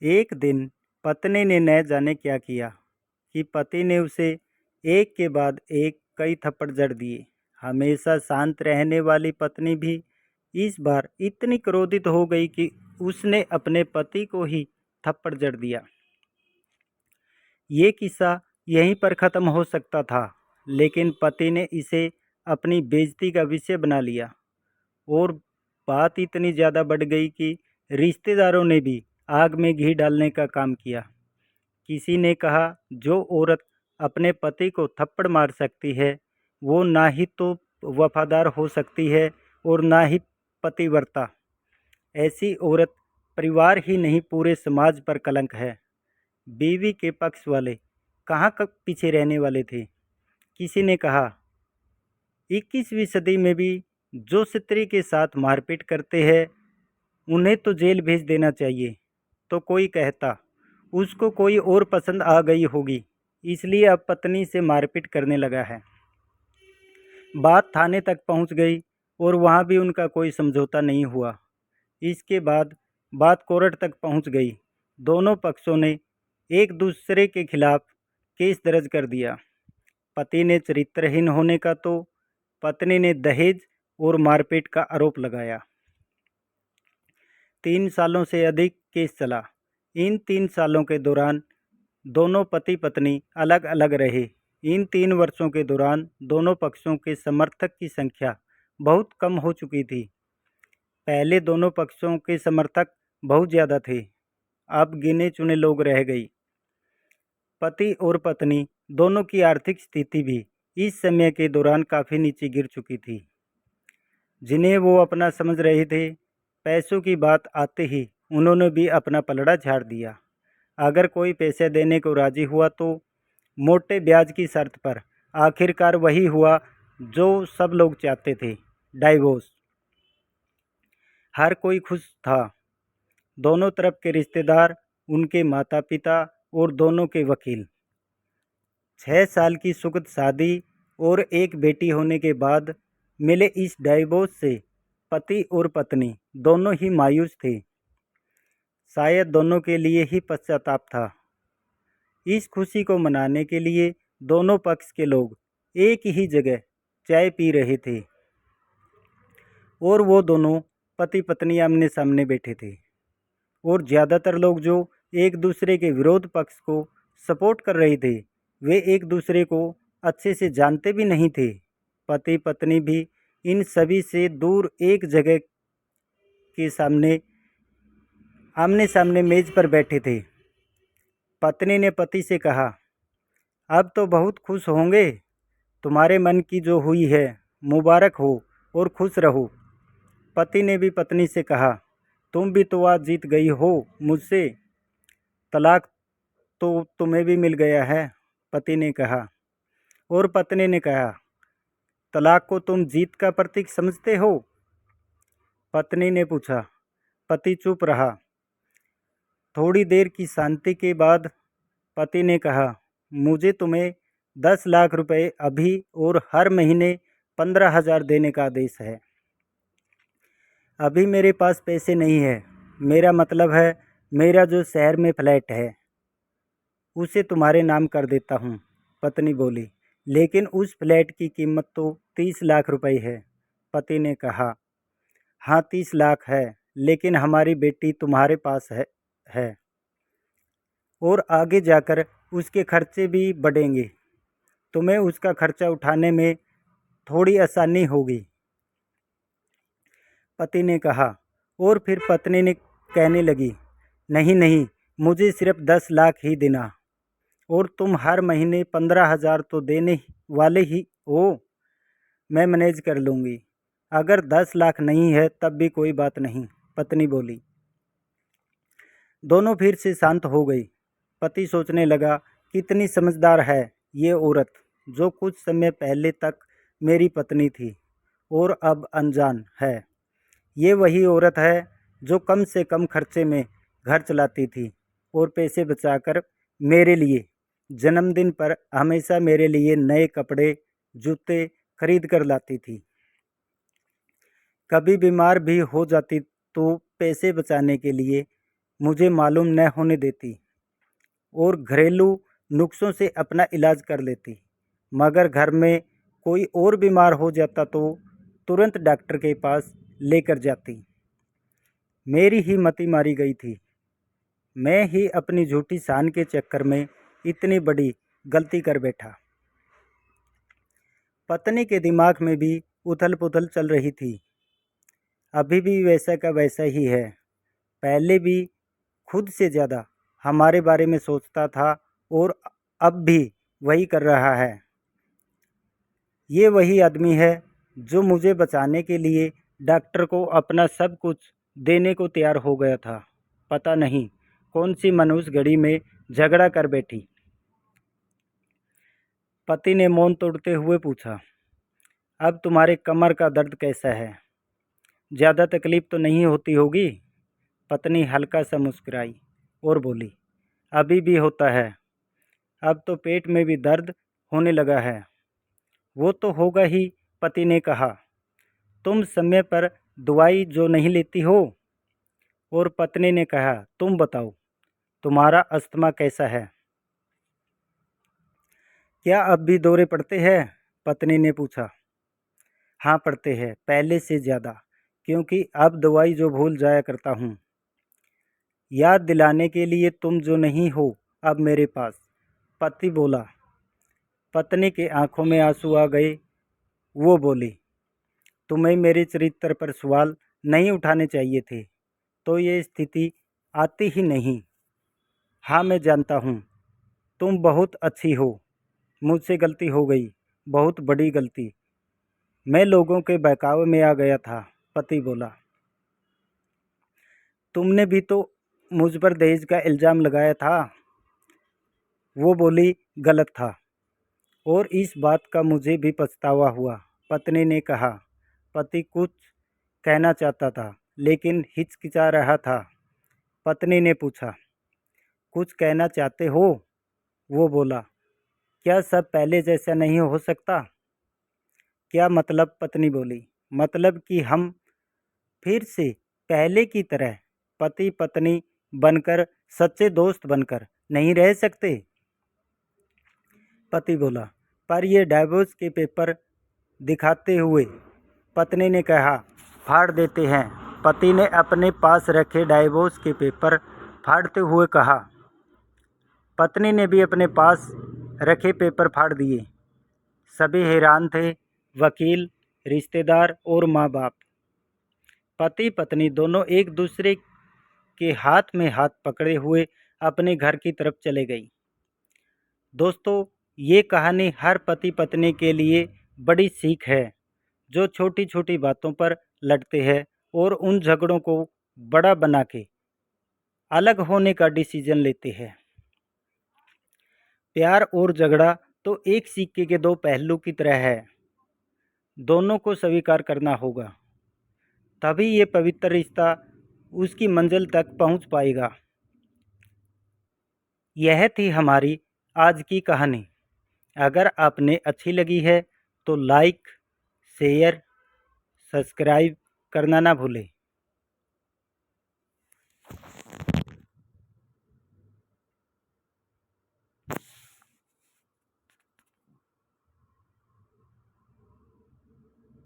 एक दिन पत्नी ने न जाने क्या किया कि पति ने उसे एक के बाद एक कई थप्पड़ जड़ दिए। हमेशा शांत रहने वाली पत्नी भी इस बार इतनी क्रोधित हो गई कि उसने अपने पति को ही थप्पड़ जड़ दिया। ये किस्सा यहीं पर ख़त्म हो सकता था, लेकिन पति ने इसे अपनी बेइज्जती का विषय बना लिया और बात इतनी ज़्यादा बढ़ गई कि रिश्तेदारों ने भी आग में घी डालने का काम किया। किसी ने कहा, जो औरत अपने पति को थप्पड़ मार सकती है वो ना ही तो वफादार हो सकती है और ना ही पतिव्रता। ऐसी औरत परिवार ही नहीं पूरे समाज पर कलंक है। बीवी के पक्ष वाले कहाँ कब पीछे रहने वाले थे। किसी ने कहा, 21वीं सदी में भी जो स्त्री के साथ मारपीट करते हैं उन्हें तो जेल भेज देना चाहिए। तो कोई कहता, उसको कोई और पसंद आ गई होगी इसलिए अब पत्नी से मारपीट करने लगा है। बात थाने तक पहुंच गई और वहां भी उनका कोई समझौता नहीं हुआ। इसके बाद बात कोर्ट तक पहुंच गई। दोनों पक्षों ने एक दूसरे के खिलाफ केस दर्ज कर दिया। पति ने चरित्रहीन होने का तो पत्नी ने दहेज और मारपीट का आरोप लगाया। 3 सालों से अधिक केस चला। इन 3 सालों के दौरान दोनों पति पत्नी अलग अलग रहे। इन 3 वर्षों के दौरान दोनों पक्षों के समर्थक की संख्या बहुत कम हो चुकी थी। पहले दोनों पक्षों के समर्थक बहुत ज़्यादा थे, अब गिने चुने लोग रह गई। पति और पत्नी दोनों की आर्थिक स्थिति भी इस समय के दौरान काफ़ी नीचे गिर चुकी थी। जिन्हें वो अपना समझ रहे थे, पैसों की बात आते ही उन्होंने भी अपना पलड़ा झाड़ दिया। अगर कोई पैसे देने को राजी हुआ तो मोटे ब्याज की शर्त पर। आखिरकार वही हुआ जो सब लोग चाहते थे, डाइवोर्स। हर कोई खुश था। दोनों तरफ के रिश्तेदार, उनके माता पिता और दोनों के वकील। 6 साल की सुखद शादी और एक बेटी होने के बाद मिले इस डाइवोर्स से पति और पत्नी दोनों ही मायूस थे। शायद दोनों के लिए ही पश्चाताप था। इस खुशी को मनाने के लिए दोनों पक्ष के लोग एक ही जगह चाय पी रहे थे और वो दोनों पति पत्नी आमने सामने बैठे थे। और ज़्यादातर लोग जो एक दूसरे के विरोध पक्ष को सपोर्ट कर रहे थे वे एक दूसरे को अच्छे से जानते भी नहीं थे। पति पत्नी भी इन सभी से दूर एक जगह के सामने आमने सामने मेज पर बैठे थे। पत्नी ने पति से कहा, अब तो बहुत खुश होंगे, तुम्हारे मन की जो हुई है मुबारक हो और खुश रहो। पति ने भी पत्नी से कहा, तुम भी तो आज जीत गई हो मुझसे, तलाक तो तुम्हें भी मिल गया है। पति ने कहा। और पत्नी ने कहा, तलाक को तुम जीत का प्रतीक समझते हो? पत्नी ने पूछा। पति चुप रहा। थोड़ी देर की शांति के बाद पति ने कहा, मुझे तुम्हें 10 लाख रुपए अभी और हर महीने 15,000 देने का आदेश है। अभी मेरे पास पैसे नहीं है। मेरा मतलब है, मेरा जो शहर में फ्लैट है उसे तुम्हारे नाम कर देता हूँ। पत्नी बोली, लेकिन उस फ्लैट की कीमत तो 30 लाख रुपए है। पति ने कहा, हाँ 30 लाख है, लेकिन हमारी बेटी तुम्हारे पास है और आगे जाकर उसके खर्चे भी बढ़ेंगे। तुम्हें उसका खर्चा उठाने में थोड़ी आसानी होगी। पति ने कहा। और फिर पत्नी ने कहने लगी, नहीं नहीं, मुझे सिर्फ 10 लाख ही देना और तुम हर महीने 15,000 तो देने वाले ही हो। मैं मैनेज कर लूँगी। अगर 10 लाख नहीं है तब भी कोई बात नहीं, पत्नी बोली। दोनों फिर से शांत हो गई। पति सोचने लगा, कितनी समझदार है ये औरत, जो कुछ समय पहले तक मेरी पत्नी थी और अब अनजान है। ये वही औरत है जो कम से कम खर्चे में घर चलाती थी और पैसे बचाकर मेरे लिए जन्मदिन पर हमेशा मेरे लिए नए कपड़े जूते खरीद कर लाती थी। कभी बीमार भी हो जाती तो पैसे बचाने के लिए मुझे मालूम न होने देती और घरेलू नुस्खों से अपना इलाज कर लेती, मगर घर में कोई और बीमार हो जाता तो तुरंत डॉक्टर के पास लेकर जाती। मेरी ही मति मारी गई थी। मैं ही अपनी झूठी शान के चक्कर में इतनी बड़ी गलती कर बैठा। पत्नी के दिमाग में भी उथल पुथल चल रही थी। अभी भी वैसा का वैसा ही है। पहले भी खुद से ज़्यादा हमारे बारे में सोचता था और अब भी वही कर रहा है। ये वही आदमी है जो मुझे बचाने के लिए डॉक्टर को अपना सब कुछ देने को तैयार हो गया था। पता नहीं कौन सी मनुष्य घड़ी में झगड़ा कर बैठी। पति ने मौन तोड़ते हुए पूछा, अब तुम्हारे कमर का दर्द कैसा है? ज़्यादा तकलीफ तो नहीं होती होगी? पत्नी हल्का सा मुस्कुराई और बोली, अभी भी होता है। अब तो पेट में भी दर्द होने लगा है। वो तो होगा ही, पति ने कहा। तुम समय पर दवाई जो नहीं लेती हो। और पत्नी ने कहा, तुम बताओ, तुम्हारा अस्थमा कैसा है? क्या अब भी दौरे पड़ते हैं? पत्नी ने पूछा। हाँ पड़ते हैं, पहले से ज़्यादा, क्योंकि अब दवाई जो भूल जाया करता हूँ। याद दिलाने के लिए तुम जो नहीं हो अब मेरे पास, पति बोला। पत्नी के आंखों में आंसू आ गए। वो बोली, तुम्हें मेरे चरित्र पर सवाल नहीं उठाने चाहिए थे, तो ये स्थिति आती ही नहीं। हाँ मैं जानता हूँ, तुम बहुत अच्छी हो। मुझसे गलती हो गई, बहुत बड़ी गलती। मैं लोगों के बहकावे में आ गया था, पति बोला। तुमने भी तो मुझ पर दहेज का इल्ज़ाम लगाया था। वो बोली, गलत था और इस बात का मुझे भी पछतावा हुआ, पत्नी ने कहा। पति कुछ कहना चाहता था लेकिन हिचकिचा रहा था। पत्नी ने पूछा, कुछ कहना चाहते हो? वो बोला, क्या सब पहले जैसा नहीं हो सकता? क्या मतलब? पत्नी बोली, मतलब कि हम फिर से पहले की तरह पति पत्नी बनकर, सच्चे दोस्त बनकर नहीं रह सकते? पति बोला, पर ये डाइवोर्स के पेपर दिखाते हुए। पत्नी ने कहा, फाड़ देते हैं। पति ने अपने पास रखे डाइवोर्स के पेपर फाड़ते हुए कहा। पत्नी ने भी अपने पास रखे पेपर फाड़ दिए। सभी हैरान थे, वकील, रिश्तेदार और माँ बाप। पति पत्नी दोनों एक दूसरे के हाथ में हाथ पकड़े हुए अपने घर की तरफ चले गई। दोस्तों, ये कहानी हर पति पत्नी के लिए बड़ी सीख है, जो छोटी छोटी बातों पर लड़ते हैं और उन झगड़ों को बड़ा बना के अलग होने का डिसीजन लेते हैं। प्यार और झगड़ा तो एक सिक्के के दो पहलू की तरह है। दोनों को स्वीकार करना होगा, तभी ये पवित्र रिश्ता उसकी मंजिल तक पहुंच पाएगा। यह थी हमारी आज की कहानी। अगर आपने अच्छी लगी है तो लाइक, शेयर, सब्सक्राइब करना ना भूलें।